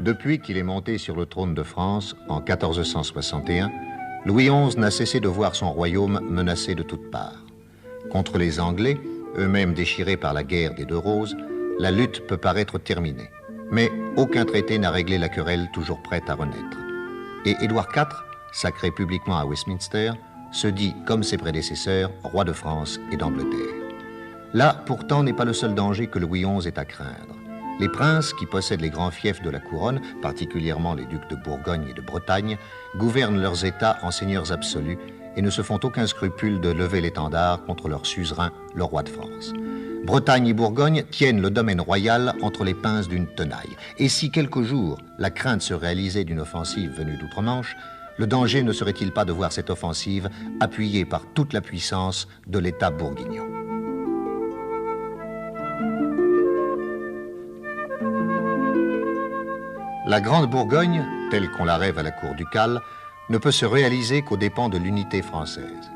Depuis qu'il est monté sur le trône de France en 1461, Louis XI n'a cessé de voir son royaume menacé de toutes parts. Contre les Anglais, eux-mêmes déchirés par la guerre des Deux Roses, la lutte peut paraître terminée. Mais aucun traité n'a réglé la querelle toujours prête à renaître. Et Édouard IV, sacré publiquement à Westminster, se dit, comme ses prédécesseurs, roi de France et d'Angleterre. Là, pourtant, n'est pas le seul danger que Louis XI ait à craindre. Les princes qui possèdent les grands fiefs de la couronne, particulièrement les ducs de Bourgogne et de Bretagne, gouvernent leurs États en seigneurs absolus et ne se font aucun scrupule de lever l'étendard contre leur suzerain, le roi de France. Bretagne et Bourgogne tiennent le domaine royal entre les pinces d'une tenaille. Et si quelque jour la crainte se réalisait d'une offensive venue d'outre-Manche, le danger ne serait-il pas de voir cette offensive appuyée par toute la puissance de l'État bourguignon? La Grande Bourgogne, telle qu'on la rêve à la cour ducale, ne peut se réaliser qu'aux dépens de l'unité française.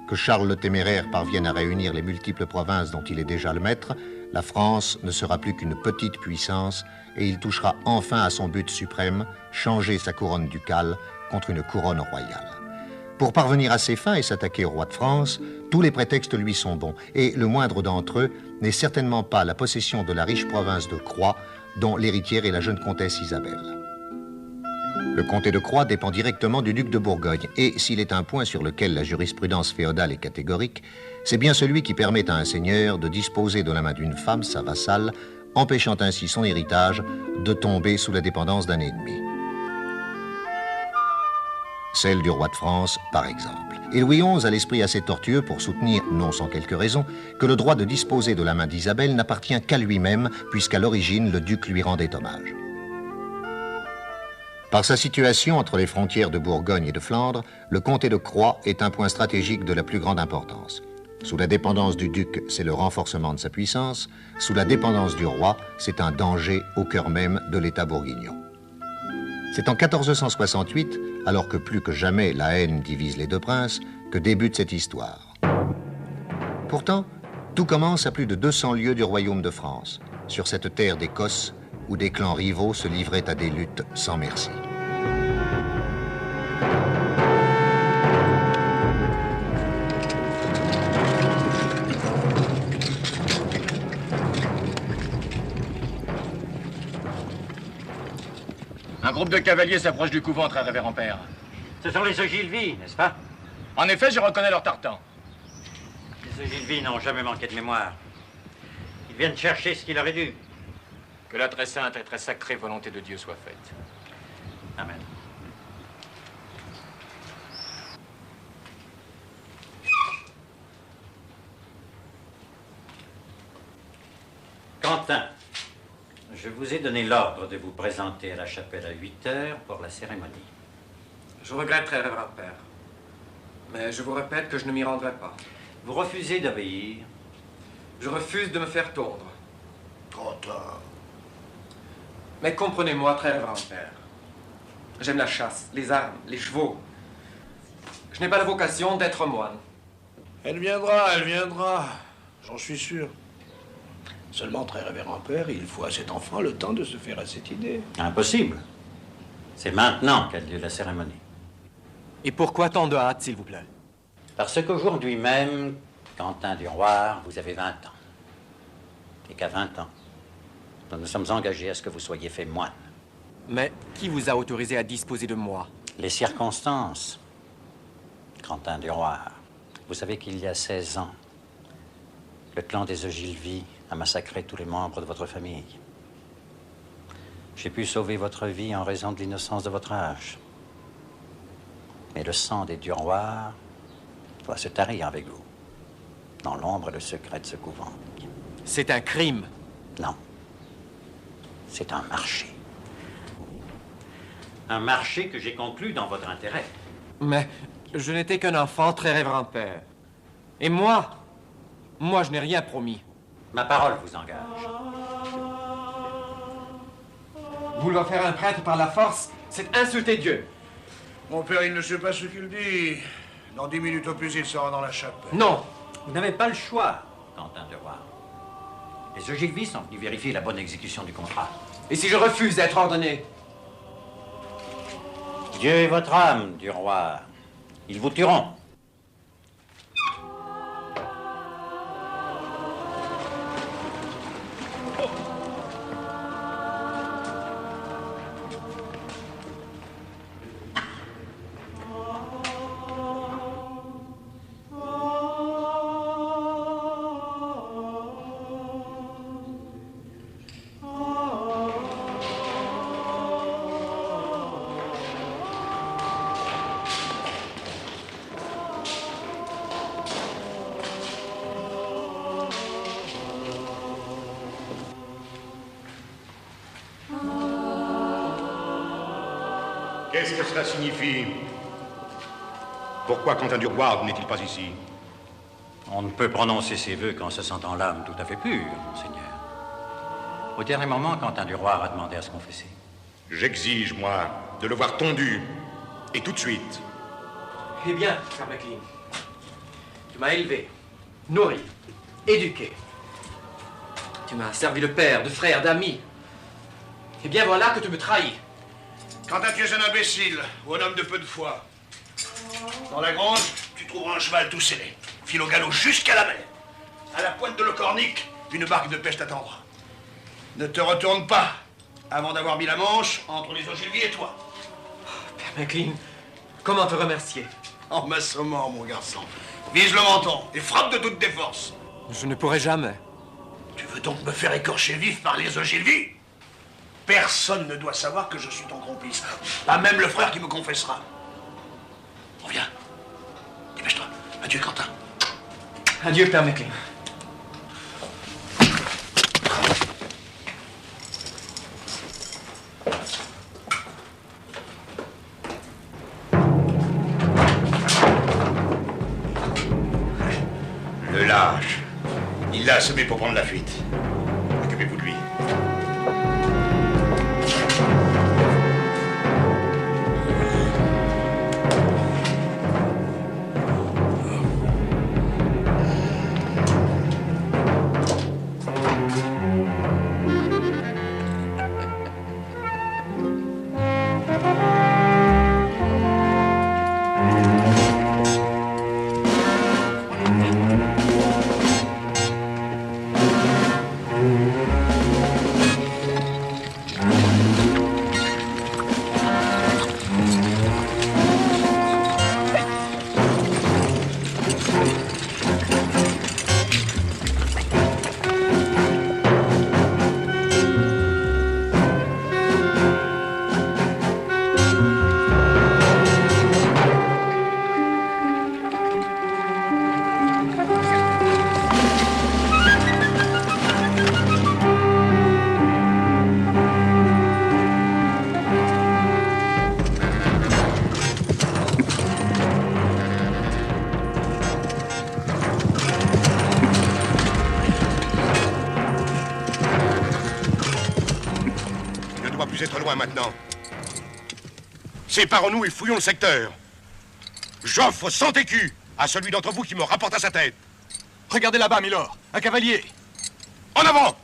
Que Charles le Téméraire parvienne à réunir les multiples provinces dont il est déjà le maître, la France ne sera plus qu'une petite puissance et il touchera enfin à son but suprême, changer sa couronne ducale contre une couronne royale. Pour parvenir à ses fins et s'attaquer au roi de France, tous les prétextes lui sont bons et le moindre d'entre eux n'est certainement pas la possession de la riche province de Croix dont l'héritière est la jeune comtesse Isabelle. Le comté de Croix dépend directement du duc de Bourgogne et s'il est un point sur lequel la jurisprudence féodale est catégorique, c'est bien celui qui permet à un seigneur de disposer de la main d'une femme, sa vassale, empêchant ainsi son héritage de tomber sous la dépendance d'un ennemi. Celle du roi de France, par exemple. Et Louis XI a l'esprit assez tortueux pour soutenir, non sans quelques raisons, que le droit de disposer de la main d'Isabelle n'appartient qu'à lui-même, puisqu'à l'origine, le duc lui rendait hommage. Par sa situation entre les frontières de Bourgogne et de Flandre, le comté de Croix est un point stratégique de la plus grande importance. Sous la dépendance du duc, c'est le renforcement de sa puissance. Sous la dépendance du roi, c'est un danger au cœur même de l'État bourguignon. C'est en 1468, alors que plus que jamais la haine divise les deux princes, que débute cette histoire. Pourtant, tout commence à plus de 200 lieues du royaume de France, sur cette terre d'Écosse où des clans rivaux se livraient à des luttes sans merci. Un groupe de cavaliers s'approche du couvent, très révérend père. Ce sont les Ogilvy, n'est-ce pas? En effet, je reconnais leur tartan. Les Ogilvy n'ont jamais manqué de mémoire. Ils viennent chercher ce qu'il aurait dû. Que la très sainte et très sacrée volonté de Dieu soit faite. Amen. Quentin, je vous ai donné l'ordre de vous présenter à la chapelle à 8 heures pour la cérémonie. Je regrette, très révérend père. Mais je vous répète que je ne m'y rendrai pas. Vous refusez d'obéir? Je refuse de me faire tondre. Trop tard. Mais comprenez-moi, très révérend père. J'aime la chasse, les armes, les chevaux. Je n'ai pas la vocation d'être moine. Elle viendra. J'en suis sûr. Seulement, très révérend père, il faut à cet enfant le temps de se faire à cette idée. Impossible. C'est maintenant qu'a lieu la cérémonie. Et pourquoi tant de hâte, s'il vous plaît? Parce qu'aujourd'hui même, Quentin du Roir, vous avez 20 ans. Et qu'à 20 ans, nous nous sommes engagés à ce que vous soyez fait moine. Mais qui vous a autorisé à disposer de moi? Les circonstances. Quentin du Roir, vous savez qu'il y a 16 ans, le clan des Ogilvy a massacré tous les membres de votre famille. J'ai pu sauver votre vie en raison de l'innocence de votre âge. Mais le sang des Duroirs doit se tarir avec vous, dans l'ombre et le secret de ce couvent. C'est un crime. Non. C'est un marché. Un marché que j'ai conclu dans votre intérêt. Mais je n'étais qu'un enfant, très révérend père. Et moi, je n'ai rien promis. Ma parole vous engage. Vouloir faire un prêtre par la force, c'est insulter Dieu. Mon père, il ne sait pas ce qu'il dit. Dans 10 minutes au plus, il sera dans la chapelle. Non. Vous n'avez pas le choix, Quentin de Roir. Les Ogilvy sont venus vérifier la bonne exécution du contrat. Et si je refuse d'être ordonné? Dieu est votre âme, du roi. Ils vous tueront. Qu'est-ce que cela signifie? Pourquoi Quentin Durward n'est-il pas ici? On ne peut prononcer ses vœux qu'en se sentant l'âme tout à fait pure, monseigneur. Au dernier moment, Quentin Durward a demandé à se confesser. J'exige, moi, de le voir tondu. Et tout de suite. Eh bien, Père MacLean, tu m'as élevé, nourri, éduqué. Tu m'as servi de père, de frère, d'ami. Et bien voilà que tu me trahis. Quentin, tu es un imbécile, ou un homme de peu de foi. Dans la grange, tu trouveras un cheval tout scellé. File au galop jusqu'à la mer. À la pointe de l'Ocornic, une barque de pêche t'attendra. Ne te retourne pas avant d'avoir mis la manche entre les Ogilvy et toi. Père MacLean, comment te remercier? En m'assommant, mon garçon. Vise le menton et frappe de toutes tes forces. Je ne pourrai jamais. Tu veux donc me faire écorcher vif par les Ogilvy? Personne ne doit savoir que je suis ton complice. Pas même le frère qui me confessera. Reviens. Dépêche-toi. Adieu, Quentin. Adieu, Père MacLean. Le lâche. Il l'a assommé pour prendre la fuite. Occupez-vous de lui. Être loin maintenant. Séparons-nous et fouillons le secteur. J'offre 100 écus à celui d'entre vous qui me rapporte à sa tête. Regardez là-bas, Milord, un cavalier. En avant!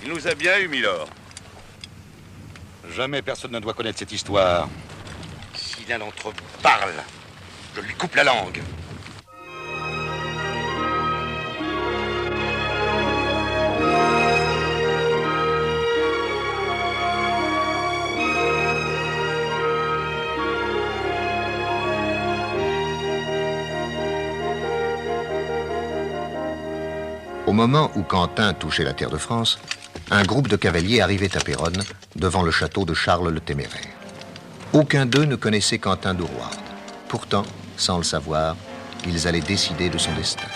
Il nous a bien eu, Milord. Jamais personne ne doit connaître cette histoire. Si l'un d'entre vous parle, je lui coupe la langue. Au moment où Quentin touchait la terre de France, un groupe de cavaliers arrivait à Péronne, devant le château de Charles le Téméraire. Aucun d'eux ne connaissait Quentin d'Ourward. Pourtant, sans le savoir, ils allaient décider de son destin.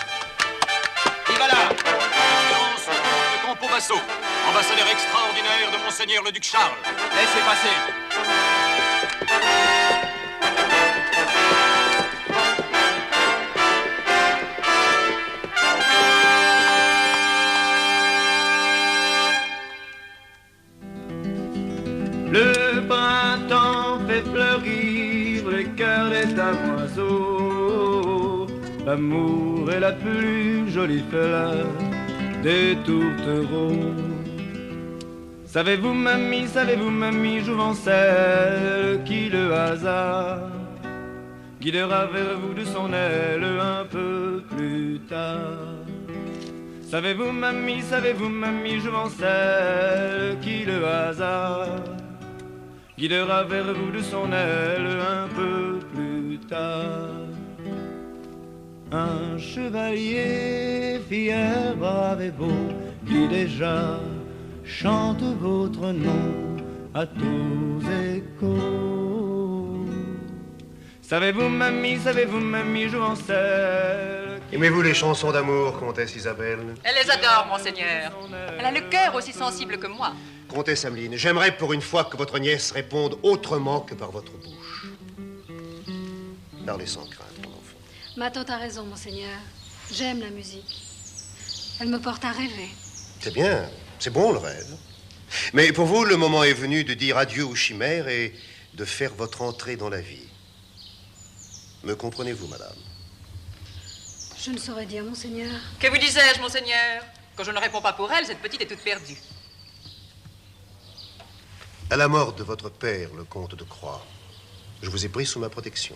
Et voilà, Excellence, le Campo Basso, ambassadeur extraordinaire de Monseigneur le Duc Charles. Laissez passer. Le printemps fait fleurir les cœurs des damoiseaux. L'amour est la plus jolie fleur des tourtereaux. Savez-vous, mamie, jouvencelle, qui le hasard guidera vers vous de son aile un peu plus tard. Savez-vous, mamie, jouvencelle, qui le hasard guidera vers vous de son aile un peu plus tard. Un chevalier fier, brave et beau, qui déjà chante votre nom à tous échos. Savez-vous, mamie, jouvencelle. Aimez-vous les chansons d'amour, comtesse Isabelle? Elle les adore, monseigneur. Elle a le cœur aussi sensible que moi. Comtesse Ameline, j'aimerais pour une fois que votre nièce réponde autrement que par votre bouche. Parlez sans crainte, mon enfant. Ma tante a raison, monseigneur. J'aime la musique. Elle me porte à rêver. C'est bien, c'est bon le rêve. Mais pour vous, le moment est venu de dire adieu aux chimères et de faire votre entrée dans la vie. Me comprenez-vous, madame? Je ne saurais dire, monseigneur. Que vous disais-je, monseigneur? Quand je ne réponds pas pour elle, cette petite est toute perdue. À la mort de votre père, le comte de Croix, je vous ai pris sous ma protection.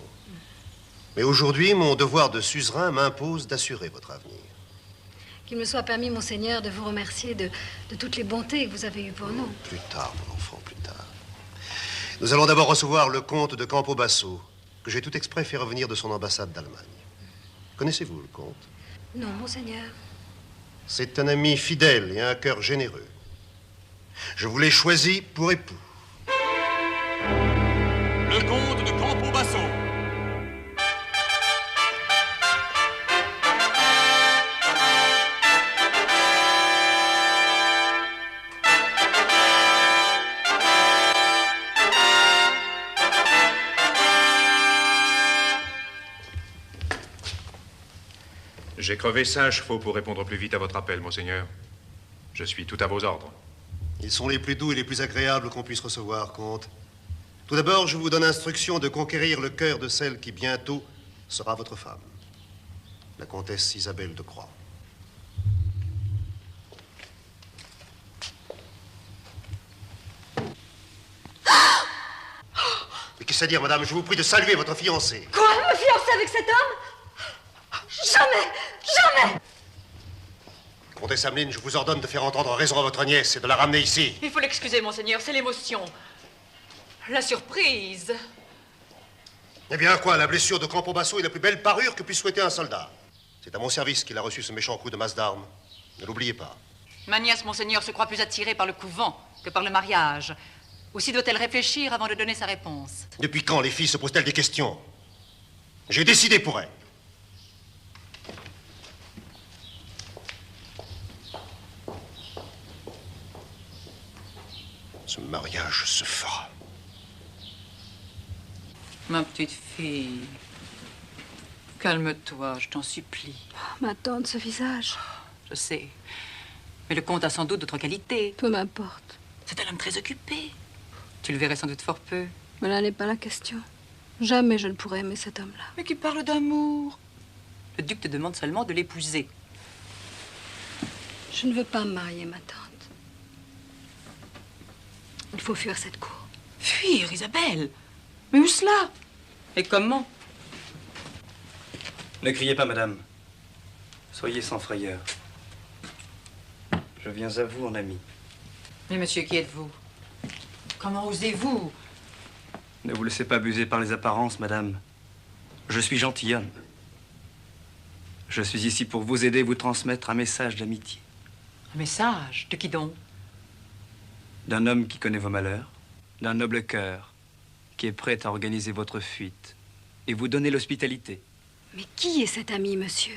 Mais aujourd'hui, mon devoir de suzerain m'impose d'assurer votre avenir. Qu'il me soit permis, monseigneur, de vous remercier de toutes les bontés que vous avez eues pour nous. Plus tard, mon enfant, plus tard. Nous allons d'abord recevoir le comte de Campo Basso, que j'ai tout exprès fait revenir de son ambassade d'Allemagne. Connaissez-vous le comte? Non, monseigneur. C'est un ami fidèle et un cœur généreux. Je vous l'ai choisi pour époux. Le comte de Campo Basso. J'ai crevé 5 chevaux pour répondre plus vite à votre appel, monseigneur. Je suis tout à vos ordres. Ils sont les plus doux et les plus agréables qu'on puisse recevoir, comte. Tout d'abord, je vous donne instruction de conquérir le cœur de celle qui bientôt sera votre femme, la comtesse Isabelle de Croix. Mais qu'est-ce à dire, madame? Je vous prie de saluer votre fiancé. Quoi? Me fiancer avec cet homme? Jamais! Jamais! Comtesse Ameline, je vous ordonne de faire entendre raison à votre nièce et de la ramener ici. Il faut l'excuser, monseigneur, c'est l'émotion. La surprise. Eh bien, quoi? La blessure de Campo Basso est la plus belle parure que puisse souhaiter un soldat. C'est à mon service qu'il a reçu ce méchant coup de masse d'armes. Ne l'oubliez pas. Ma nièce, monseigneur, se croit plus attirée par le couvent que par le mariage. Aussi doit-elle réfléchir avant de donner sa réponse. Depuis quand les filles se posent-elles des questions? J'ai décidé pour elle. Ce mariage se fera. Ma petite fille, calme-toi, je t'en supplie. Ma tante, ce visage. Je sais, mais le comte a sans doute d'autres qualités. Peu m'importe. C'est un homme très occupé. Tu le verrais sans doute fort peu. Mais là n'est pas la question. Jamais je ne pourrais aimer cet homme-là. Mais qui parle d'amour. Le duc te demande seulement de l'épouser. Je ne veux pas me marier, ma tante. Il faut fuir cette cour. Fuir, Isabelle? Mais où cela? Et comment? Ne criez pas, madame. Soyez sans frayeur. Je viens à vous en ami. Mais monsieur, qui êtes-vous? Comment osez-vous? Ne vous laissez pas abuser par les apparences, madame. Je suis gentilhomme. Je suis ici pour vous aider, vous transmettre un message d'amitié. Un message? De qui donc? D'un homme qui connaît vos malheurs, d'un noble cœur, qui est prêt à organiser votre fuite et vous donner l'hospitalité. Mais qui est cet ami, monsieur?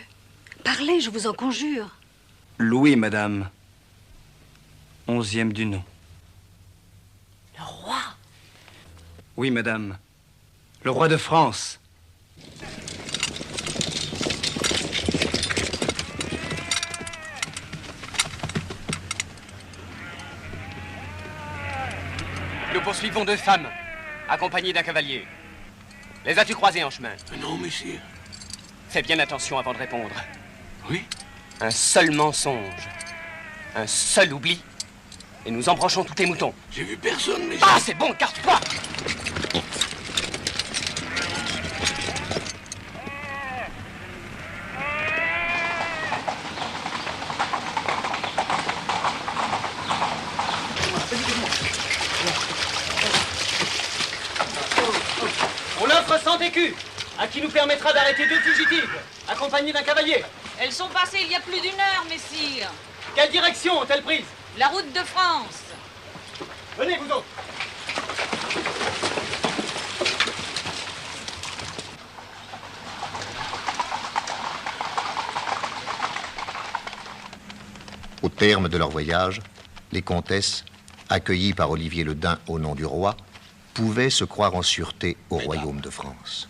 Parlez, je vous en conjure. Louis, madame. 11e du nom. Le roi? Oui, madame. Le roi de France. Nous poursuivons 2 femmes, accompagnées d'un cavalier. Les as-tu croisées en chemin? Non, messieurs. Fais bien attention avant de répondre. Oui? Un seul mensonge, un seul oubli, et nous embranchons tous tes moutons. J'ai vu personne, messieurs. Ah, c'est bon, carte-toi! On offre 100 écus, à qui nous permettra d'arrêter 2 fugitives, accompagnées d'un cavalier. Elles sont passées il y a plus d'1 heure, messire. Quelle direction ont-elles prise? La route de France. Venez, vous autres. Au terme de leur voyage, les comtesses, accueillies par Olivier le Daim au nom du roi, pouvaient se croire en sûreté au royaume de France.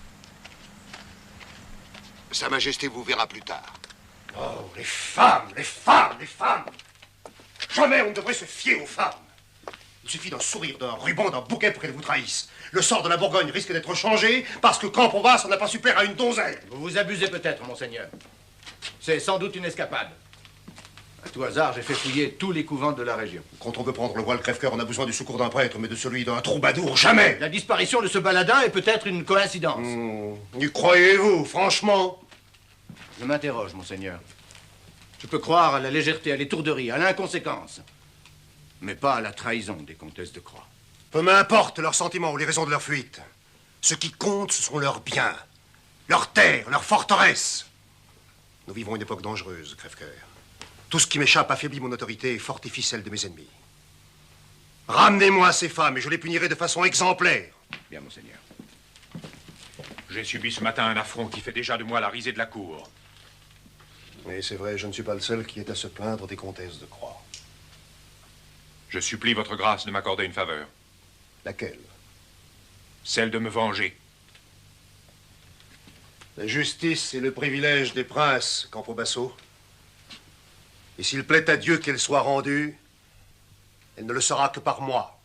Sa Majesté vous verra plus tard. Oh, les femmes, les femmes, les femmes! Jamais on ne devrait se fier aux femmes. Il suffit d'un sourire, d'un ruban, d'un bouquet pour qu'elles vous trahissent. Le sort de la Bourgogne risque d'être changé parce que Camp-Aubasse n'a pas su plaire à une donzelle. Vous vous abusez peut-être, monseigneur. C'est sans doute une escapade. À tout hasard, j'ai fait fouiller tous les couvents de la région. Quand on veut prendre le voile crève-cœur, on a besoin du secours d'un prêtre, mais de celui d'un troubadour, jamais! La disparition de ce baladin est peut-être une coïncidence. Y croyez-vous, franchement? Je m'interroge, monseigneur. Je peux croire à la légèreté, à l'étourderie, à l'inconséquence, mais pas à la trahison des comtesses de Croix. Peu m'importe leurs sentiments ou les raisons de leur fuite. Ce qui compte, ce sont leurs biens, leurs terres, leurs forteresses. Nous vivons une époque dangereuse, crève-cœur. Tout ce qui m'échappe affaiblit mon autorité et fortifie celle de mes ennemis. Ramenez-moi ces femmes et je les punirai de façon exemplaire. Bien, monseigneur. J'ai subi ce matin un affront qui fait déjà de moi la risée de la cour. Mais c'est vrai, je ne suis pas le seul qui est à se plaindre des comtesses de Croix. Je supplie votre grâce de m'accorder une faveur. Laquelle? Celle de me venger. La justice est le privilège des princes, Campobasso. Et s'il plaît à Dieu qu'elle soit rendue, elle ne le sera que par moi.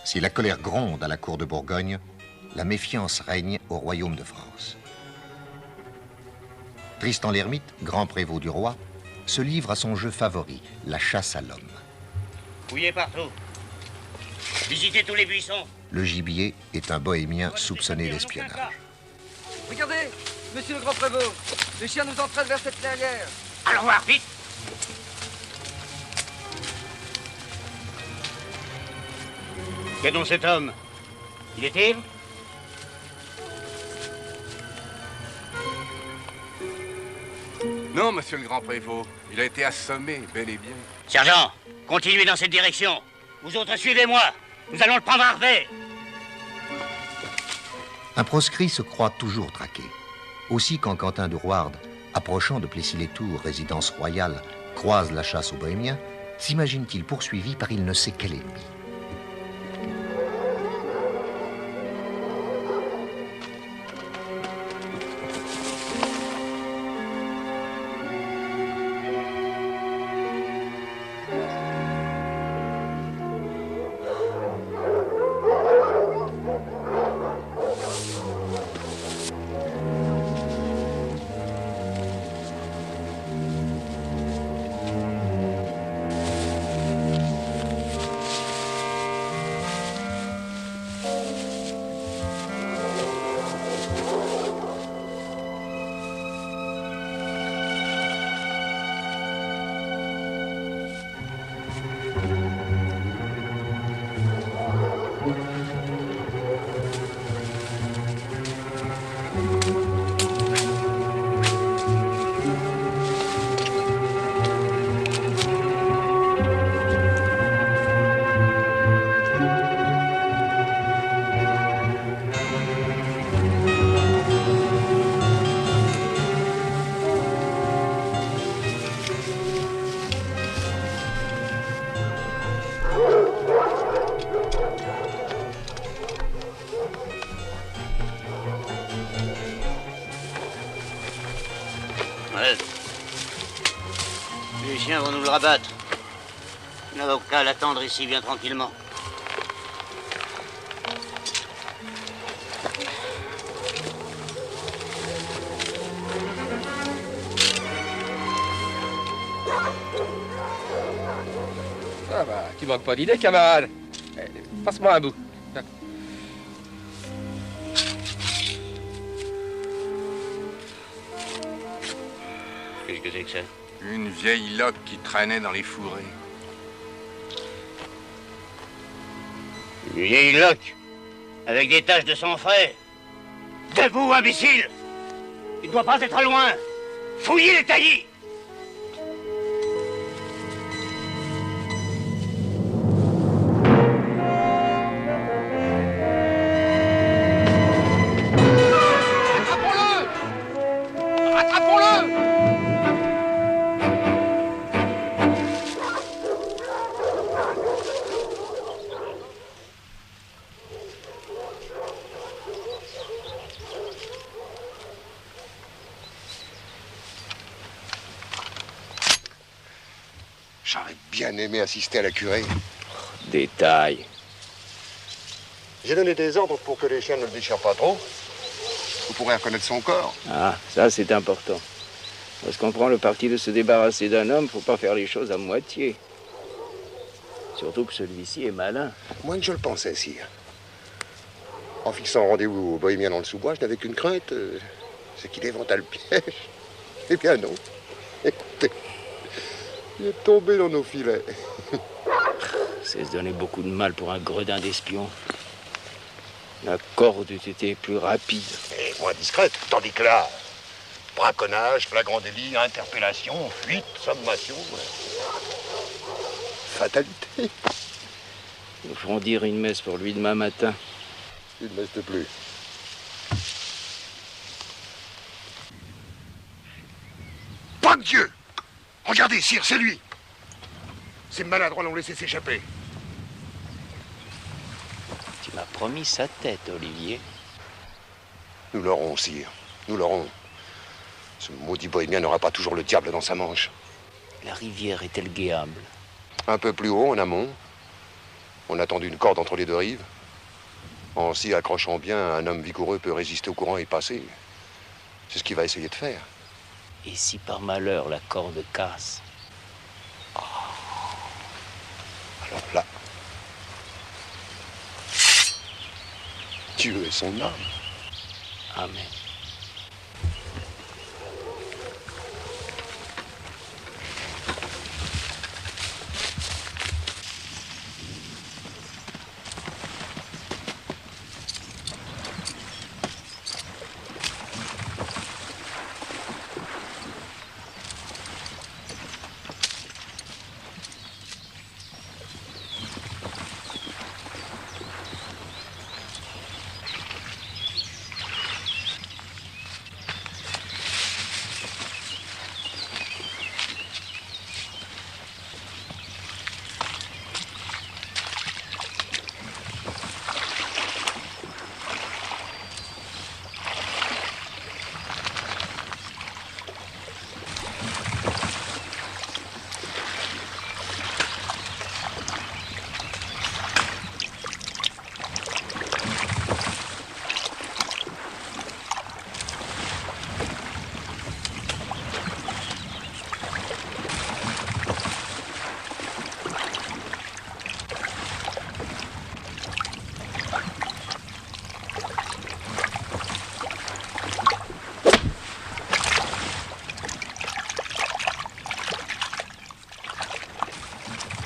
Si la colère gronde à la cour de Bourgogne, la méfiance règne au royaume de France. Tristan l'Hermite, grand prévôt du roi, se livre à son jeu favori, la chasse à l'homme. Fouillez partout. Visitez tous les buissons. Le gibier est un bohémien soupçonné d'espionnage. Regardez, monsieur le grand prévôt, les chiens nous entraînent vers cette clairière. Allons voir, vite. Qu'est donc cet homme? Il est ivre? Non, monsieur le grand prévôt. Il a été assommé, bel et bien. Sergent, continuez dans cette direction. Vous autres, suivez-moi. Nous allons le prendre à revers. Un proscrit se croit toujours traqué. Aussi, quand Quentin de Rouarde, approchant de Plessis-les-Tours, résidence royale, croise la chasse aux bohémiens, s'imagine-t-il poursuivi par il ne sait quel ennemi. Ouais. Les chiens vont nous le rabattre. Il n'a qu'à l'attendre ici bien tranquillement. Ça va, tu manques pas d'idées, camarade. Passe-moi un bout. Qu'est-ce que c'est que ça? Une vieille loque qui traînait dans les fourrés. Une vieille loque, avec des taches de sang frais. Debout, imbécile! Il ne doit pas être loin! Fouillez les taillis! J'aurais bien aimé assister à la curée. Détail. J'ai donné des ordres pour que les chiens ne le déchirent pas trop. Vous pourrez reconnaître son corps. Ah, ça c'est important. Lorsqu'on prend le parti de se débarrasser d'un homme, faut pas faire les choses à moitié. Surtout que celui-ci est malin. Moins que je le pensais, sire. En fixant rendez-vous au Bohémien dans le sous-bois, je n'avais qu'une crainte, c'est qu'il éventa le piège. Eh bien non. Écoutez, il est tombé dans nos filets. C'est se donner beaucoup de mal pour un gredin d'espion. La corde eût été plus rapide. Et moins discrète, tandis que là, braconnage, flagrant délit, interpellation, fuite, sommation, fatalité. Nous ferons dire une messe pour lui demain matin. Une messe de plus. Pas de Dieu! Regardez, sire, c'est lui! Ces maladroits l'ont laissé s'échapper. Tu m'as promis sa tête, Olivier. Nous l'aurons, sire. Nous l'aurons. Ce maudit bohémien n'aura pas toujours le diable dans sa manche. La rivière est-elle guéable? Un peu plus haut, en amont. On a tendu une corde entre les deux rives. En s'y accrochant bien, un homme vigoureux peut résister au courant et passer. C'est ce qu'il va essayer de faire. Et si par malheur la corde casse? Alors là, Dieu et son âme. Amen.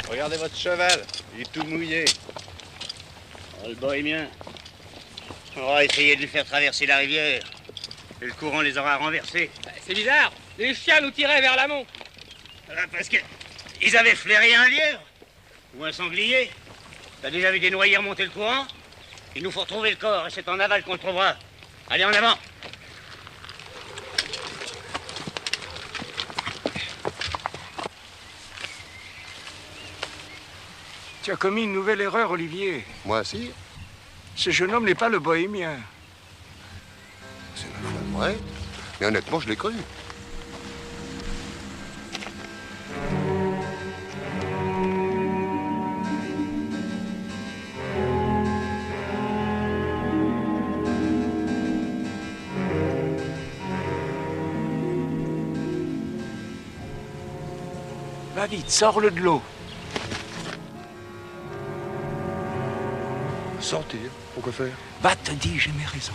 Regardez votre cheval, il est tout mouillé. Le bohémien. On aura essayé de lui faire traverser la rivière. Et le courant les aura renversés. C'est bizarre. Les chiens nous tiraient vers l'amont. Parce que ils avaient flairé un lièvre. Ou un sanglier. T'as déjà vu des noyés remonter le courant? Il nous faut retrouver le corps et c'est en aval qu'on le trouvera. Allez, en avant. Tu as commis une nouvelle erreur, Olivier. Moi, si. Ce jeune homme n'est pas le bohémien. C'est vrai. Mais honnêtement, je l'ai cru. Va vite, sors-le de l'eau. Sortir? Pourquoi faire? Va te dire, j'ai mes raisons.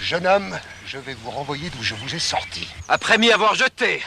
Jeune homme, je vais vous renvoyer d'où je vous ai sorti. Après m'y avoir jeté.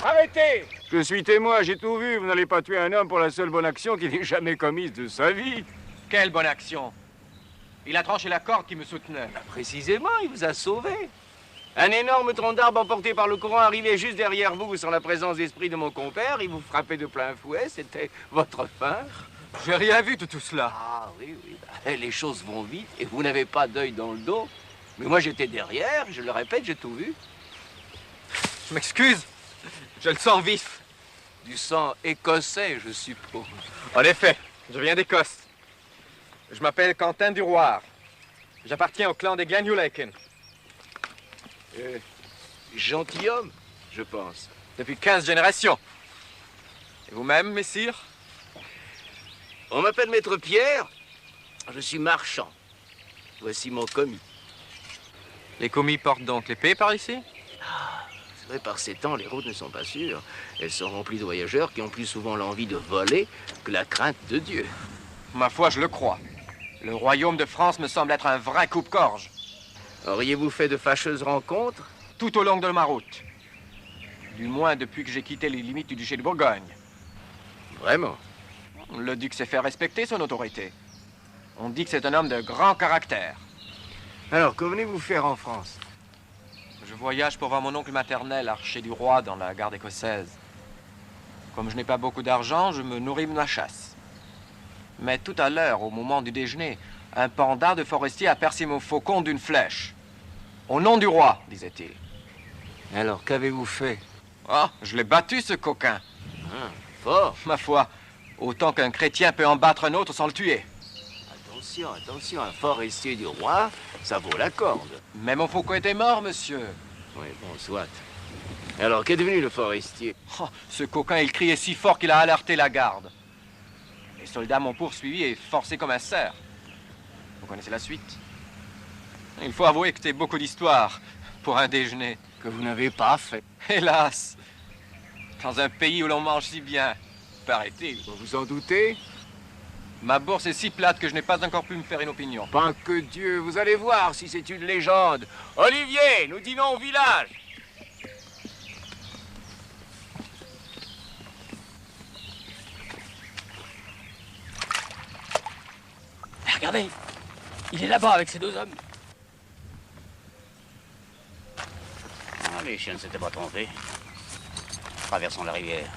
Arrêtez! Je suis témoin, j'ai tout vu. Vous n'allez pas tuer un homme pour la seule bonne action qu'il ait jamais commise de sa vie. Quelle bonne action! Il a tranché la corde qui me soutenait. Précisément, il vous a sauvé. Un énorme tronc d'arbre emporté par le courant arrivait juste derrière vous sans la présence d'esprit de mon compère. Il vous frappait de plein fouet. C'était votre fin. J'ai rien vu de tout cela. Ah oui, oui. Les choses vont vite et vous n'avez pas d'œil dans le dos. Mais moi, j'étais derrière. Je le répète, j'ai tout vu. Je m'excuse. Je le sens vif. Du sang écossais, je suppose. En effet, je viens d'Écosse. Je m'appelle Quentin Duroir. J'appartiens au clan des Glenulaken. Gentilhomme, je pense. Depuis 15 générations. Et vous-même, messire? On m'appelle Maître Pierre. Je suis marchand. Voici mon commis. Les commis portent donc l'épée par ici? C'est vrai, par ces temps, les routes ne sont pas sûres. Elles sont remplies de voyageurs qui ont plus souvent l'envie de voler que la crainte de Dieu. Ma foi, je le crois. Le royaume de France me semble être un vrai coupe-gorge. Auriez-vous fait de fâcheuses rencontres? Tout au long de ma route. Du moins depuis que j'ai quitté les limites du duché de Bourgogne. Vraiment? Le duc s'est fait respecter son autorité. On dit que c'est un homme de grand caractère. Alors, que venez-vous faire en France? Je voyage pour voir mon oncle maternel, archer du roi, dans la garde écossaise. Comme je n'ai pas beaucoup d'argent, je me nourris de ma chasse. Mais tout à l'heure, au moment du déjeuner, un panda de forestier a percé mon faucon d'une flèche. Au nom du roi, disait-il. Alors, qu'avez-vous fait? Ah, je l'ai battu, ce coquin. Ah, fort. Ma foi, autant qu'un chrétien peut en battre un autre sans le tuer. Attention, attention, un forestier du roi, ça vaut la corde. Mais mon faucon était mort, monsieur. Oui, bon, soit. Alors, qu'est devenu le forestier? Oh, ce coquin, il criait si fort qu'il a alerté la garde. Les soldats m'ont poursuivi et forcé comme un cerf. Vous connaissez la suite? Il faut avouer que c'est beaucoup d'histoire pour un déjeuner. Que vous n'avez pas fait. Hélas, dans un pays où l'on mange si bien, paraît-il. Vous vous en doutez? Ma bourse est si plate que je n'ai pas encore pu me faire une opinion. Pas que Dieu, vous allez voir si c'est une légende. Olivier, nous dînons au village. Regardez, il est là-bas avec ses deux hommes. Ah, les chiens ne s'étaient pas trompés. Traversons la rivière.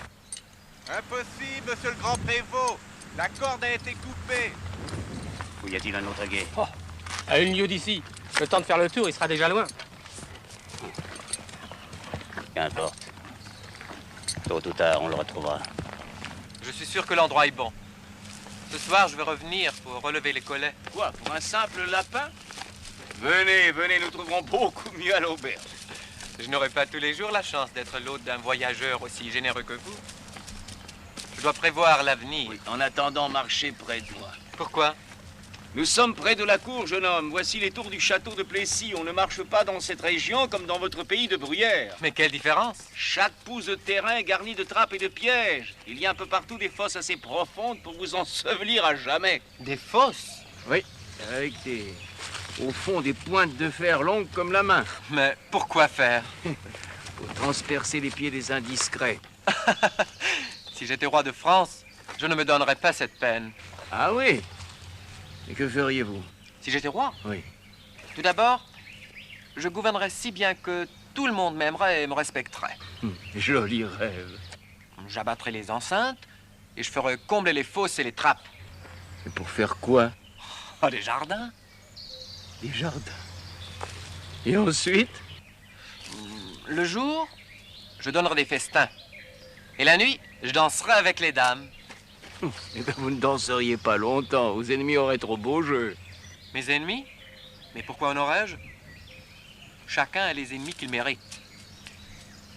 Impossible, monsieur le grand prévôt. La corde a été coupée. Où y a-t-il un autre guet? Oh, à une lieue d'ici. Le temps de faire le tour, il sera déjà loin. Qu'importe. Tôt ou tard, on le retrouvera. Je suis sûr que l'endroit est bon. Ce soir, je vais revenir pour relever les collets. Quoi, pour un simple lapin? Venez, venez, nous trouverons beaucoup mieux à l'auberge. Je n'aurai pas tous les jours la chance d'être l'hôte d'un voyageur aussi généreux que vous. Je dois prévoir l'avenir. Oui, en attendant, marchez près de moi. Pourquoi? Nous sommes près de la cour, jeune homme. Voici les tours du château de Plessis. On ne marche pas dans cette région comme dans votre pays de Bruyères. Mais quelle différence? Chaque pouce de terrain est garni de trappes et de pièges. Il y a un peu partout des fosses assez profondes pour vous ensevelir à jamais. Des fosses? Oui, avec au fond, des pointes de fer longues comme la main. Mais pourquoi faire? Pour transpercer les pieds des indiscrets. Si j'étais roi de France, Je ne me donnerais pas cette peine. Ah oui? Et que feriez-vous? Si j'étais roi? Oui. Tout d'abord, je gouvernerais si bien que tout le monde m'aimerait et me respecterait. Joli rêve. J'abattrais les enceintes et je ferais combler les fosses et les trappes. Et pour faire quoi? Oh, des jardins. Des jardins. Et ensuite? Le jour, je donnerai des festins. Et la nuit, je danserai avec les dames. Eh bien, vous ne danseriez pas longtemps. Vos ennemis auraient trop beau jeu. Mes ennemis? Mais pourquoi en aurais-je? Chacun a les ennemis qu'il mérite.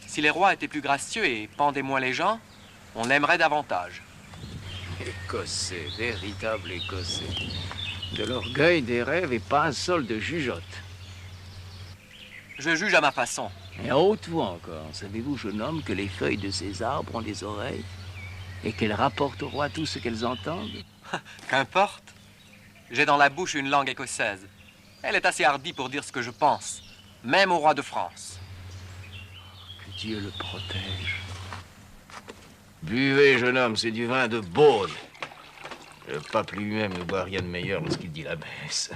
Si les rois étaient plus gracieux et pendaient moins les gens, on l'aimerait davantage. Écossais, véritable Écossais. De l'orgueil, des rêves et pas un sol de jugeote. Je juge à ma façon. Et à haute voix encore. Savez-vous, jeune homme, que les feuilles de ces arbres ont des oreilles et qu'elles rapportent au roi tout ce qu'elles entendent? Qu'importe. J'ai dans la bouche une langue écossaise. Elle est assez hardie pour dire ce que je pense, même au roi de France. Que Dieu le protège. Buvez, jeune homme, c'est du vin de Beaune. Le pape lui-même ne boit rien de meilleur lorsqu'il dit la messe.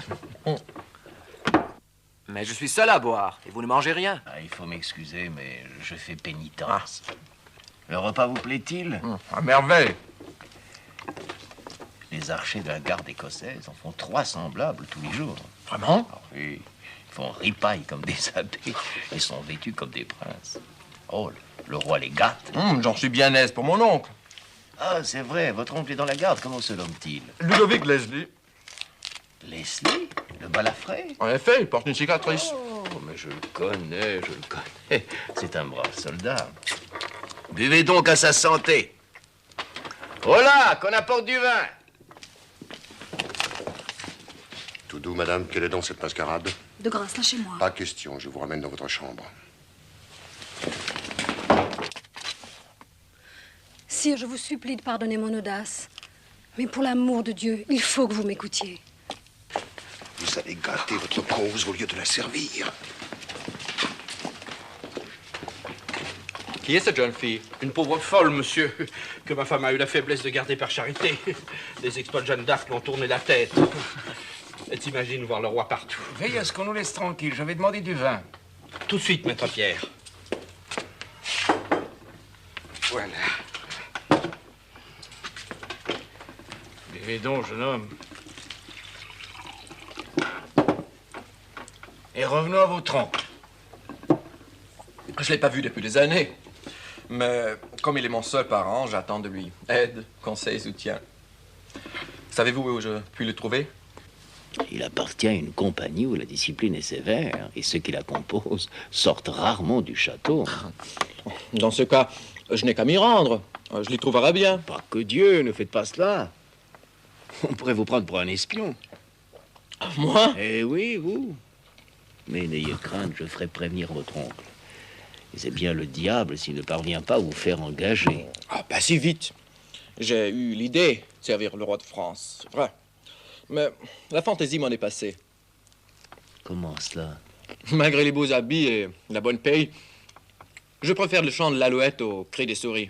Mais je suis seul à boire, et vous ne mangez rien. Ah, il faut m'excuser, mais je fais pénitence. Le repas vous plaît-il? À merveille. Les archers de la garde écossaise en font 3 semblables tous les jours. Vraiment? Ah, oui. Ils font ripaille comme des abbés et sont vêtus comme des princes. Oh, le roi les gâte. J'en suis bien aise pour mon oncle. Ah, c'est vrai, votre oncle est dans la garde. Comment se nomme-t-il? Ludovic Leslie. Leslie? Le balafré? En effet, il porte une cicatrice. Oh, mais je le connais, je le connais. C'est un brave soldat. Buvez donc à sa santé. Voilà, qu'on apporte du vin. Tout doux, madame, quelle est donc cette mascarade? De grâce, lâchez-moi. Pas question, je vous ramène dans votre chambre. Sire, je vous supplie de pardonner mon audace. Mais pour l'amour de Dieu, il faut que vous m'écoutiez. Vous allez gâter votre cause au lieu de la servir. Qui est cette jeune fille? Une pauvre folle, monsieur, que ma femme a eu la faiblesse de garder par charité. Les exploits de Jeanne d'Arc m'ont tourné la tête. Et t'imagines voir le roi partout. Veille à ce qu'on nous laisse tranquille. Je vais demander du vin. Tout de suite, maître Pierre. Voilà. Buvez donc, jeune homme. Et revenons à votre oncle. Je ne l'ai pas vu depuis des années. Mais comme il est mon seul parent, j'attends de lui aide, conseil, soutien. Savez-vous où je puis le trouver? Il appartient à une compagnie où la discipline est sévère et ceux qui la composent sortent rarement du château. Dans ce cas, je n'ai qu'à m'y rendre. Je l'y trouverai bien. Pas que Dieu, ne faites pas cela. On pourrait vous prendre pour un espion. Moi? Eh oui, vous. Mais n'ayez crainte, je ferai prévenir votre oncle. Et c'est bien le diable s'il ne parvient pas à vous faire engager. Ah, pas si vite. J'ai eu l'idée de servir le roi de France, c'est vrai. Mais la fantaisie m'en est passée. Comment cela? Malgré les beaux habits et la bonne paye, je préfère le chant de l'alouette au cri des souris.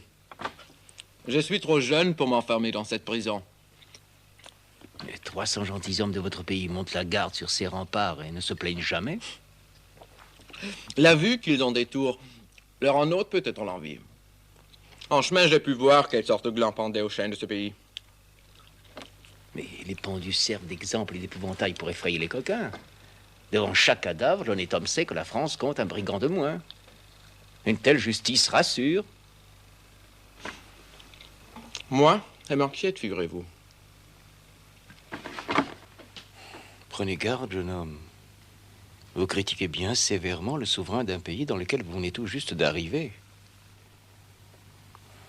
Je suis trop jeune pour m'enfermer dans cette prison. Les 300 gentilshommes de votre pays montent la garde sur ces remparts et ne se plaignent jamais. La vue qu'ils ont des tours leur en ôte peut-être l'envie. En chemin, j'ai pu voir quelle sorte de gland pendait aux chaînes de ce pays. Mais les pendus servent d'exemple et d'épouvantail pour effrayer les coquins. Devant chaque cadavre, l'honnête homme sait que la France compte un brigand de moins. Une telle justice rassure. Moi, elle m'inquiète, figurez-vous. Prenez garde, jeune homme. Vous critiquez bien sévèrement le souverain d'un pays dans lequel vous venez tout juste d'arriver.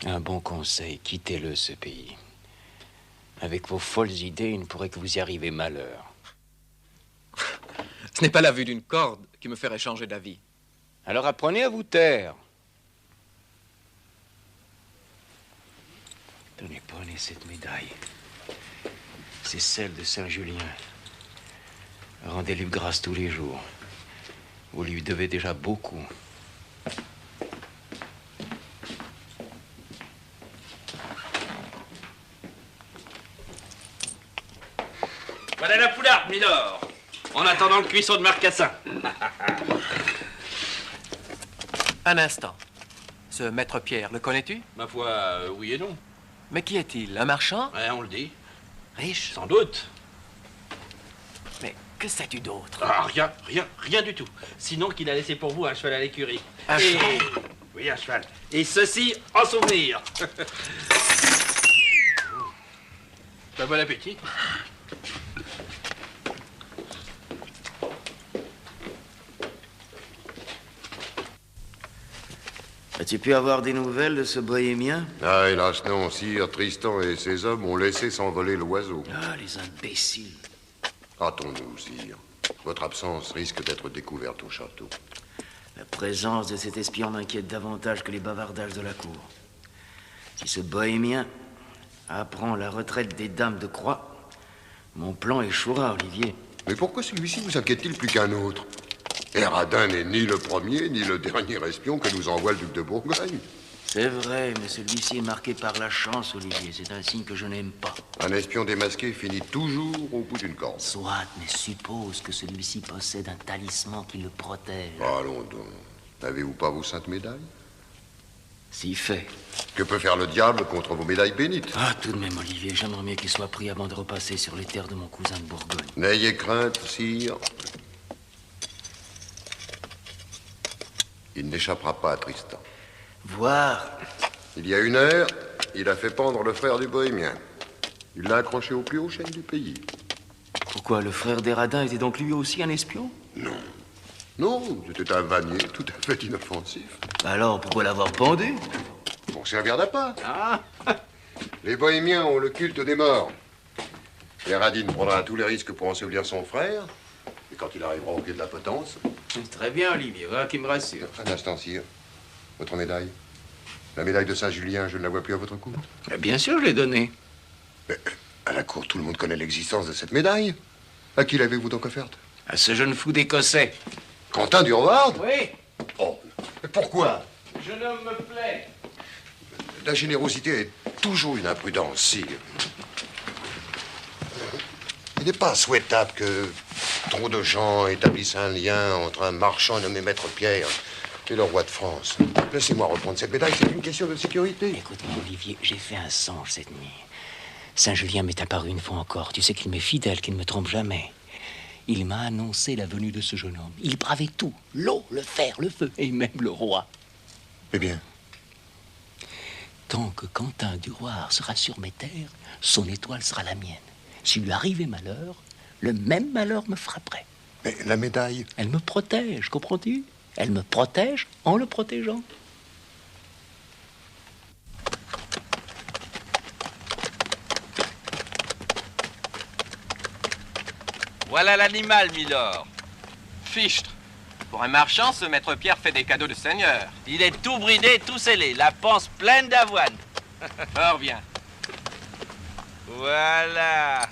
Un bon conseil, quittez-le, ce pays. Avec vos folles idées, il ne pourrait que vous y arriver malheur. Ce n'est pas la vue d'une corde qui me ferait changer d'avis. Alors apprenez à vous taire. Tenez cette médaille. C'est celle de Saint-Julien. Rendez-lui grâce tous les jours. Vous lui devez déjà beaucoup. poularde, milord. En attendant le cuisson de Marcassin. Un instant. Ce maître Pierre, le connais-tu? Ma foi, oui et non. Mais qui est-il? Un marchand? Ouais, on le dit. Riche? Sans doute. Mais que sais-tu d'autre? Ah, rien du tout. Sinon qu'il a laissé pour vous un cheval à l'écurie. Un cheval? Oui, un cheval. Et ceci en souvenir. Ben, bon appétit. As-tu pu avoir des nouvelles de ce bohémien? Ah, hélas, non, sire. Tristan et ses hommes ont laissé s'envoler l'oiseau. Ah, les imbéciles. Hâtons-nous, sire. Votre absence risque d'être découverte au château. La présence de cet espion m'inquiète davantage que les bavardages de la cour. Si ce bohémien apprend la retraite des dames de Croix, mon plan échouera, Olivier. Mais pourquoi celui-ci vous inquiète-t-il plus qu'un autre? Et Radin n'est ni le premier, ni le dernier espion que nous envoie le duc de Bourgogne. C'est vrai, mais celui-ci est marqué par la chance, Olivier. C'est un signe que je n'aime pas. Un espion démasqué finit toujours au bout d'une corde. Soit, mais suppose que celui-ci possède un talisman qui le protège. Allons donc. N'avez-vous pas vos saintes médailles? Si fait. Que peut faire le diable contre vos médailles bénites? Ah, tout de même, Olivier, j'aimerais mieux qu'il soit pris avant de repasser sur les terres de mon cousin de Bourgogne. N'ayez crainte, sire. Il n'échappera pas à Tristan. Voir. Il y a 1 heure, il a fait pendre le frère du bohémien. Il l'a accroché au plus haut chêne du pays. Pourquoi, le frère des Radins était donc lui aussi un espion? Non. Non, c'était un vannier tout à fait inoffensif. Alors, pourquoi l'avoir pendu? Pour servir d'appât. Ah. Les bohémiens ont le culte des morts. Et Radine prendra tous les risques pour ensevelir son frère. Et quand il arrivera au pied de la potence... Très bien, Olivier, voilà qui me rassure. Un instant, sire. Votre médaille? La médaille de Saint-Julien, je ne la vois plus à votre cou? Bien sûr, je l'ai donnée. Mais à la cour, tout le monde connaît l'existence de cette médaille. À qui l'avez-vous donc offerte? À ce jeune fou d'Écossais. Quentin Durward? Oui. Oh, mais pourquoi? Le jeune homme me plaît. La générosité est toujours une imprudence, sire. Il n'est pas souhaitable que trop de gens établissent un lien entre un marchand nommé Maître Pierre et le roi de France. Laissez-moi reprendre cette médaille, c'est une question de sécurité. Écoute-moi, Olivier, j'ai fait un songe cette nuit. Saint-Julien m'est apparu une fois encore. Tu sais qu'il m'est fidèle, qu'il ne me trompe jamais. Il m'a annoncé la venue de ce jeune homme. Il bravait tout. L'eau, le fer, le feu et même le roi. Eh bien? Tant que Quentin Durward sera sur mes terres, son étoile sera la mienne. S'il lui arrivait malheur, le même malheur me frapperait. Mais la médaille? Elle me protège, comprends-tu? Elle me protège en le protégeant. Voilà l'animal, milord. Fichtre. Pour un marchand, ce maître Pierre fait des cadeaux de seigneur. Il est tout bridé, tout scellé, la panse pleine d'avoine. Fort bien. Voilà.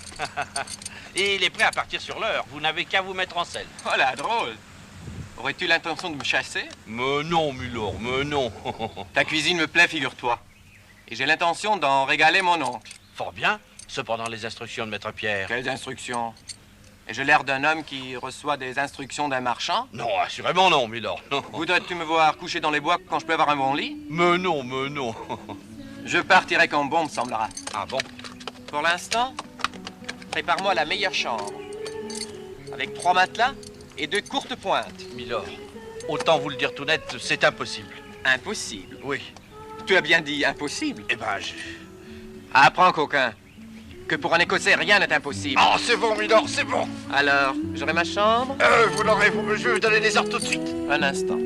Et il est prêt à partir sur l'heure. Vous n'avez qu'à vous mettre en selle. Voilà, drôle. Aurais-tu l'intention de me chasser? Mais non, milord, mais non. Ta cuisine me plaît, figure-toi. Et j'ai l'intention d'en régaler mon oncle. Fort bien. Cependant, les instructions de maître Pierre. Quelles instructions? Ai-je l'air d'un homme qui reçoit des instructions d'un marchand? Non, assurément non, milord. Non. Voudrais-tu me voir coucher dans les bois quand je peux avoir un bon lit? Mais non, mais non. Je partirai quand bon me semblera. Ah bon? Pour l'instant, prépare-moi la meilleure chambre. Avec 3 matelas et 2 courtes pointes. Milord, autant vous le dire tout net, c'est impossible. Impossible? Oui. Tu as bien dit impossible? Eh ben, Apprends, coquin, que pour un Écossais, rien n'est impossible. Oh, c'est bon, milord, c'est bon. Alors, j'aurai ma chambre? Vous l'aurez, je vais vous donner les ordres tout de suite. Un instant.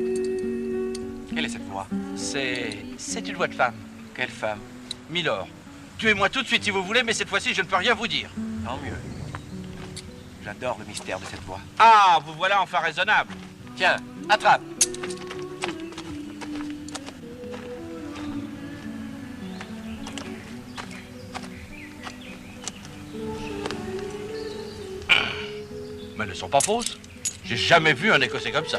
Quelle est cette voix? C'est une voix de femme. Quelle femme? Milord, tuez-moi tout de suite si vous voulez, mais cette fois-ci, je ne peux rien vous dire. Tant mieux. J'adore le mystère de cette voix. Ah, vous voilà enfin raisonnable. Tiens, attrape. Mais elles ne sont pas fausses. J'ai jamais vu un Écossais comme ça.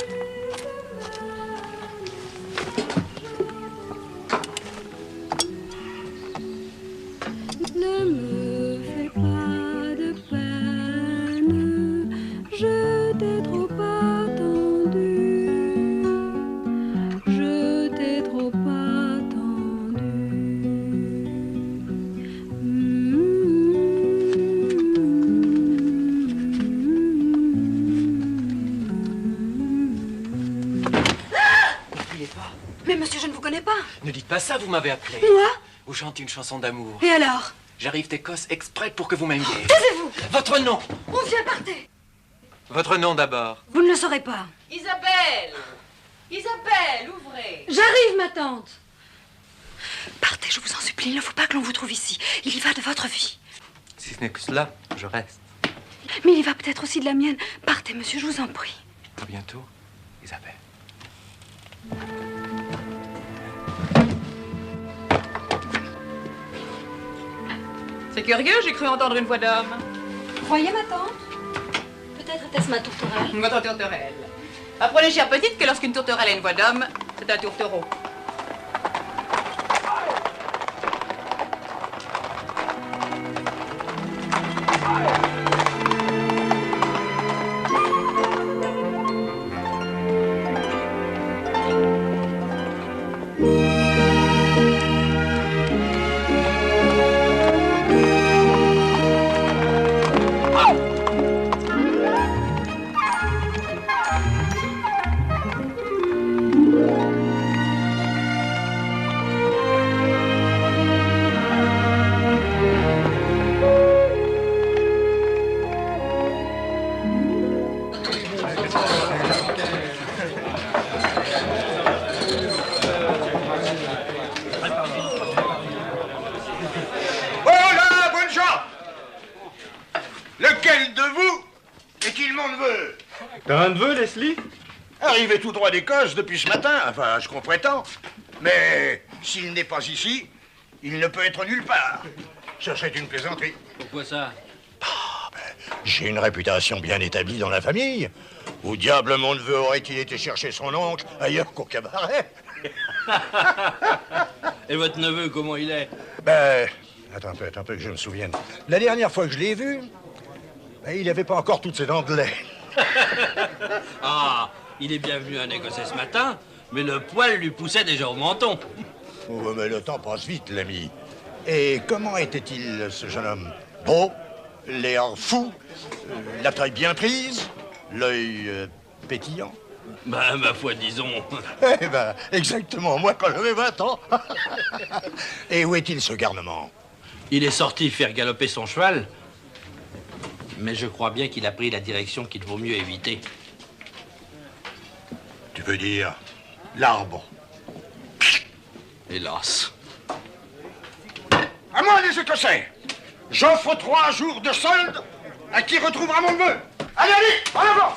Ne me fais pas de peine. criez pas. Mais monsieur, je ne vous connais pas. Ne dites pas ça, vous m'avez appelé. Moi? Vous chantez une chanson d'amour. Et alors? J'arrive d'Écosse exprès pour que vous m'aimiez. Taisez-vous! Votre nom. On vient, partez. Votre nom d'abord. Vous ne le saurez pas. Isabelle! Isabelle, ouvrez! J'arrive, ma tante. Partez, je vous en supplie, il ne faut pas que l'on vous trouve ici. Il y va de votre vie. Si ce n'est que cela, je reste. Mais il y va peut-être aussi de la mienne. Partez, monsieur, je vous en prie. À bientôt, Isabelle. C'est curieux, j'ai cru entendre une voix d'homme. Croyez, ma tante? Peut-être était-ce ma tourterelle. Votre tourterelle. Apprenez, chère petite, que lorsqu'une tourterelle a une voix d'homme, c'est un tourtereau. Voilà, bonnes gens! Lequel de vous est-il mon neveu? T'as un neveu, Leslie? Arrivé tout droit d'Écosse depuis ce matin, enfin, je prétends. Mais s'il n'est pas ici, il ne peut être nulle part. Ce serait une plaisanterie. Pourquoi ça? J'ai une réputation bien établie dans la famille. Où diable mon neveu aurait-il été chercher son oncle ailleurs qu'au cabaret? Et votre neveu, comment il est? Ben, attends un peu que je me souvienne. La dernière fois que je l'ai vu, ben, il n'avait pas encore toutes ses dents de lait. Ah, il est bien venu en Écossais ce matin, mais le poil lui poussait déjà au menton. Oh, mais le temps passe vite, l'ami. Et comment était-il, ce jeune homme? Beau, l'air fou, la taille bien prise, l'œil pétillant? Ben, ma foi, disons. Eh ben, exactement, moi quand j'avais 20 ans. Et où est-il, ce garnement? Il est sorti faire galoper son cheval, mais je crois bien qu'il a pris la direction qu'il vaut mieux éviter. Tu veux dire l'arbre? Hélas. À moi, les Écossais! J'offre 3 jours de solde à qui retrouvera mon neveu. Allez, allez, en avant!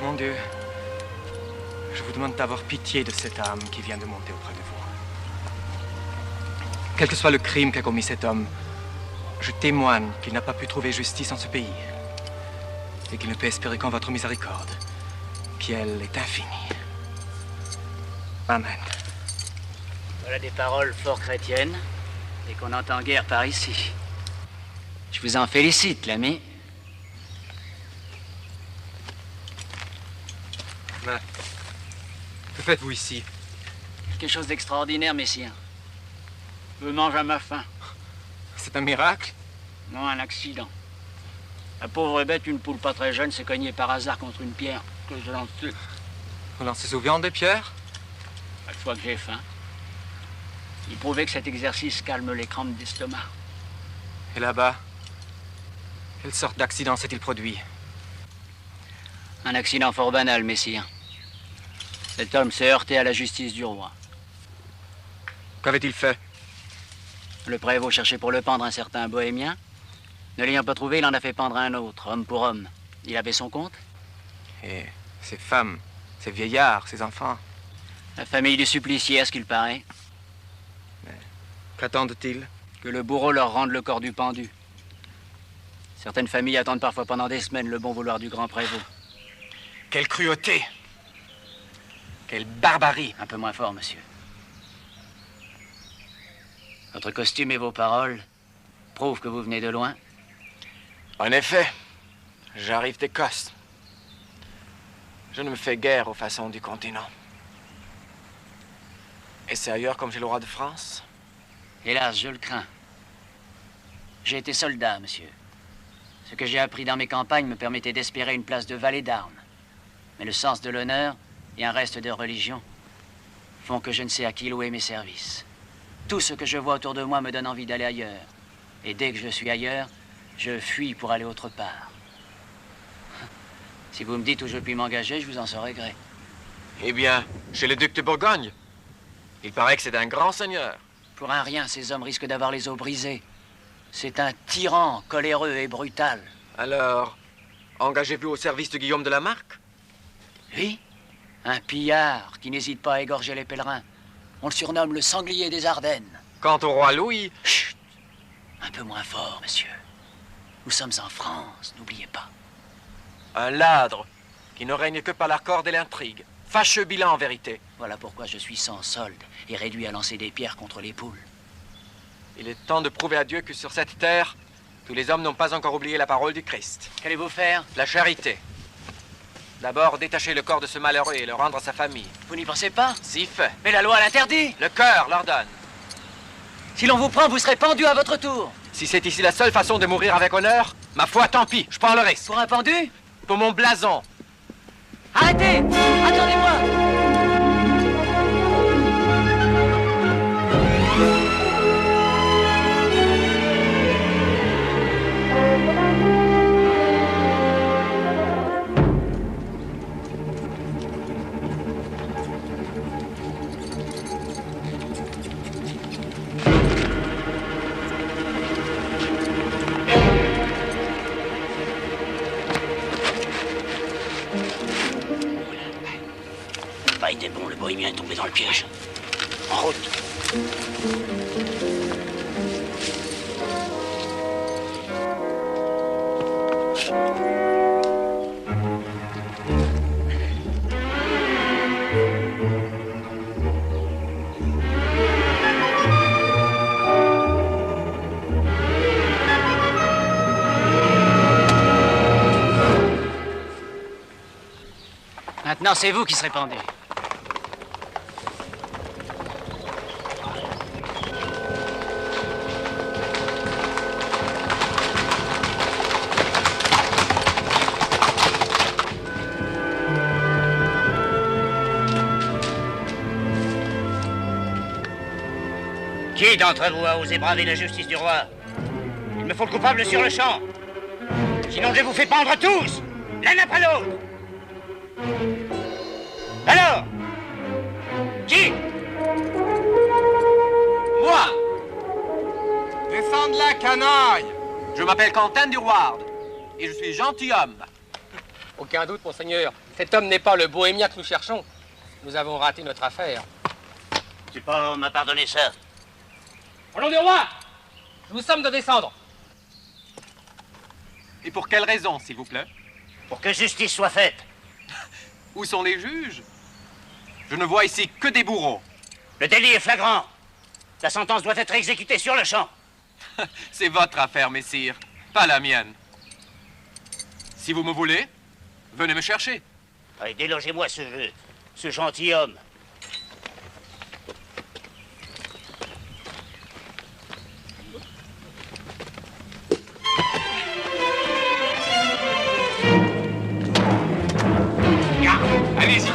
Mon Dieu, je vous demande d'avoir pitié de cette âme qui vient de monter auprès de vous. Quel que soit le crime qu'a commis cet homme, je témoigne qu'il n'a pas pu trouver justice en ce pays et qu'il ne peut espérer qu'en votre miséricorde, qui, elle, est infinie. Amen. Voilà des paroles fort chrétiennes et qu'on n'entend guère par ici. Je vous en félicite, l'ami. Mais, que faites-vous ici? Quelque chose d'extraordinaire, messire. Je mange à ma faim. C'est un miracle? Non, un accident. La pauvre bête, une poule pas très jeune, s'est cognée par hasard contre une pierre que je lance dessus. Vous lancez souvent des pierres? Chaque fois que j'ai faim. Il prouvait que cet exercice calme les crampes d'estomac. Et là-bas, quelle sorte d'accident s'est-il produit? Un accident fort banal, messire. Cet homme s'est heurté à la justice du roi. Qu'avait-il fait? Le prévôt cherchait pour le pendre un certain bohémien. Ne l'ayant pas trouvé, il en a fait pendre un autre, homme pour homme. Il avait son compte? Et ces femmes, ces vieillards, ces enfants. La famille du supplicié, à ce qu'il paraît. Mais qu'attendent-ils? Que le bourreau leur rende le corps du pendu. Certaines familles attendent parfois pendant des semaines le bon vouloir du grand prévôt. Quelle cruauté! Quelle barbarie! Un peu moins fort, monsieur. Votre costume et vos paroles prouvent que vous venez de loin. En effet, j'arrive d'Écosse. Je ne me fais guère aux façons du continent. Et c'est ailleurs comme j'ai le roi de France? Hélas, je le crains. J'ai été soldat, monsieur. Ce que j'ai appris dans mes campagnes me permettait d'espérer une place de valet d'armes. Mais le sens de l'honneur et un reste de religion font que je ne sais à qui louer mes services. Tout ce que je vois autour de moi me donne envie d'aller ailleurs. Et dès que je suis ailleurs, je fuis pour aller autre part. Si vous me dites où je puis m'engager, je vous en saurai gré. Eh bien, chez le duc de Bourgogne. Il paraît que c'est un grand seigneur. Pour un rien, ces hommes risquent d'avoir les os brisés. C'est un tyran, coléreux et brutal. Alors, engagez-vous au service de Guillaume de la Marque? Oui, un pillard qui n'hésite pas à égorger les pèlerins. On le surnomme le sanglier des Ardennes. Quant au roi Louis... Chut! Un peu moins fort, monsieur. Nous sommes en France, n'oubliez pas. Un ladre qui ne règne que par la corde et l'intrigue. Fâcheux bilan, en vérité. Voilà pourquoi je suis sans solde et réduit à lancer des pierres contre les poules. Il est temps de prouver à Dieu que sur cette terre, tous les hommes n'ont pas encore oublié la parole du Christ. Qu'allez-vous faire? La charité. D'abord, détacher le corps de ce malheureux et le rendre à sa famille. Vous n'y pensez pas? Si fait. Mais la loi l'interdit. Le cœur l'ordonne. Si l'on vous prend, vous serez pendu à votre tour. Si c'est ici la seule façon de mourir avec honneur, ma foi, tant pis, je prends le risque. Pour un pendu? Pour mon blason. Arrêtez! Attendez-moi! Pas été bon, le bohémien est tombé dans le piège. En route. Maintenant, c'est vous qui serez pendu. Qui d'entre vous a osé braver la justice du roi? Il me faut le coupable sur le champ. Sinon je vous fais pendre tous, l'un après l'autre. Alors? Qui? Moi! Descends de la canaille! Je m'appelle Quentin du Roard et je suis gentilhomme. Aucun doute, monseigneur. Cet homme n'est pas le bohémien que nous cherchons. Nous avons raté notre affaire. Tu peux me pardonner ça? Au nom du roi, nous sommes de descendre. Et pour quelle raison, s'il vous plaît? Pour que justice soit faite. Où sont les juges? Je ne vois ici que des bourreaux. Le délit est flagrant. La sentence doit être exécutée sur le champ. C'est votre affaire, messire, pas la mienne. Si vous me voulez, venez me chercher. Allez, délogez-moi ce gentilhomme. Allez-y.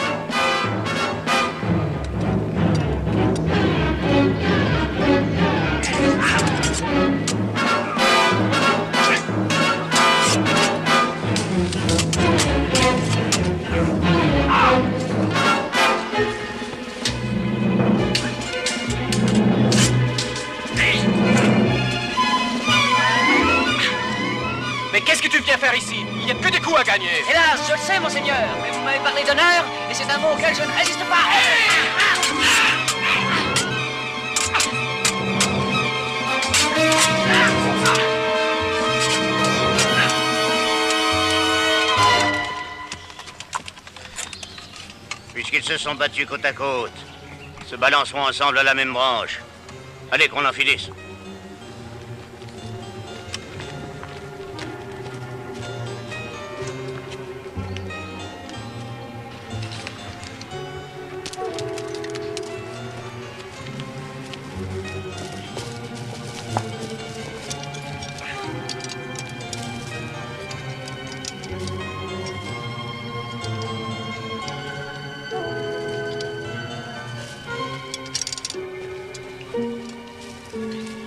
Mais qu'est-ce que tu viens faire ici? Il n'y a que des coups à gagner. Hélas, je le sais, monseigneur, mais vous m'avez parlé d'honneur, et c'est un mot auquel je ne résiste pas. Puisqu'ils se sont battus côte à côte, se balanceront ensemble à la même branche. Allez, qu'on en finisse.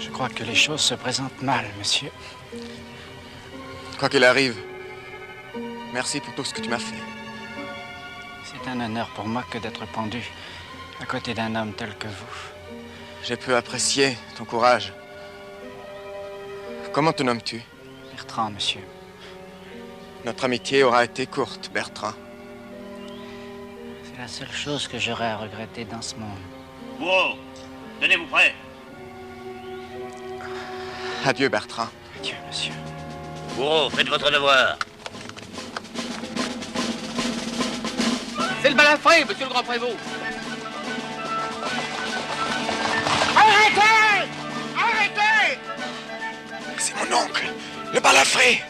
Je crois que les choses se présentent mal, monsieur. Quoi qu'il arrive, merci pour tout ce que tu m'as fait. C'est un honneur pour moi que d'être pendu à côté d'un homme tel que vous. J'ai pu apprécier ton courage. Comment te nommes-tu? Bertrand, monsieur. Notre amitié aura été courte, Bertrand. C'est la seule chose que j'aurais à regretter dans ce monde. Wow, tenez-vous prêts. Adieu, Bertrand. Adieu, monsieur. Bourreau, faites votre devoir. C'est le balafré, monsieur le grand prévôt. Arrêtez! Arrêtez! C'est mon oncle, le balafré.